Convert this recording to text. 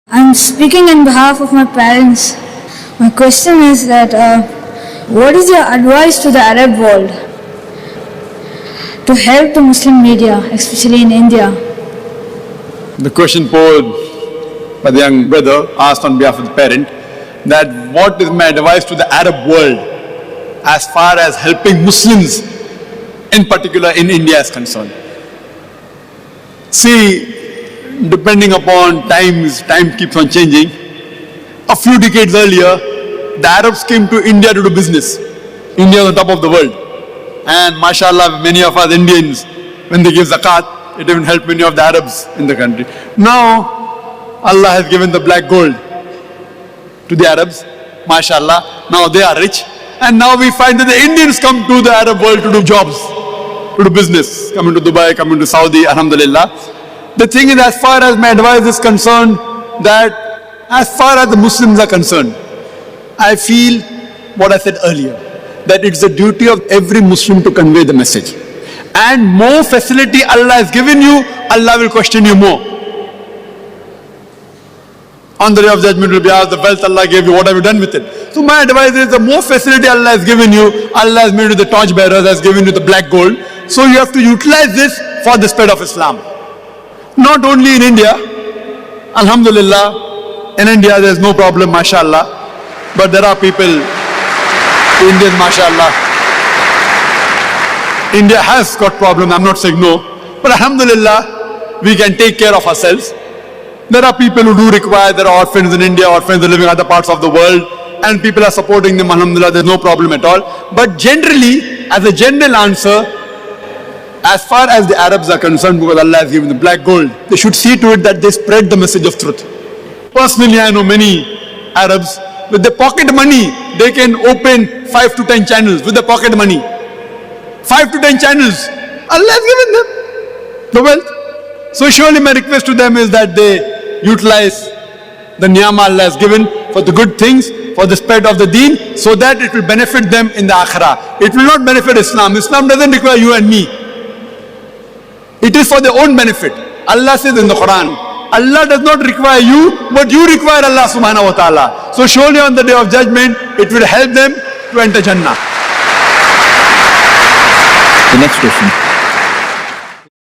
I'm speaking on behalf of my parents. My question is that what is your advice to the Arab world to help the Muslim media, especially in India? The question posed by the young brother asked on behalf of the parent that what is my advice to the Arab world as far as helping Muslims, in particular in India, is concerned. See, depending upon time keeps on changing. A few decades earlier, the Arabs came to India to do business. India was on top of the world. And mashallah, many of us Indians, when they give zakat, it even helped many of the Arabs in the country. Now, Allah has given the black gold to the Arabs, mashallah. Now they are rich. And now we find that the Indians come to the Arab world to do jobs, to do business, coming to Dubai, coming to Saudi, alhamdulillah. The thing is, as far as my advice is concerned, that as far as the Muslims are concerned, I feel what I said earlier, that it's the duty of every Muslim to convey the message. And more facility Allah has given you, Allah will question you more. On the day of judgment will be asked, the wealth Allah gave you, what have you done with it? So my advice is, the more facility Allah has given you, Allah has made you the torch bearers, has given you the black gold. So you have to utilize this for the spread of Islam. Not only in India, alhamdulillah, in India there's no problem, mashallah. But there are people, Indians, mashallah. India has got problems, I'm not saying no. But alhamdulillah, we can take care of ourselves. There are people who do require, there are orphans in India, orphans are living in other parts of the world, and people are supporting them, alhamdulillah, there's no problem at all. But generally, as a general answer, as far as the Arabs are concerned, because Allah has given the black gold, they should see to it that they spread the message of truth. Personally, I know many Arabs, with their pocket money, they can open 5 to 10 channels with their pocket money. 5 to 10 channels. Allah has given them the wealth. So surely my request to them is that they utilize the ni'mah Allah has given for the good things, for the spread of the deen, so that it will benefit them in the akhirah. It will not benefit Islam. Islam doesn't require you and me. It is for their own benefit. Allah says in the Quran, Allah does not require you, but you require Allah subhanahu wa ta'ala. So surely on the day of judgment, it will help them to enter Jannah. The next question.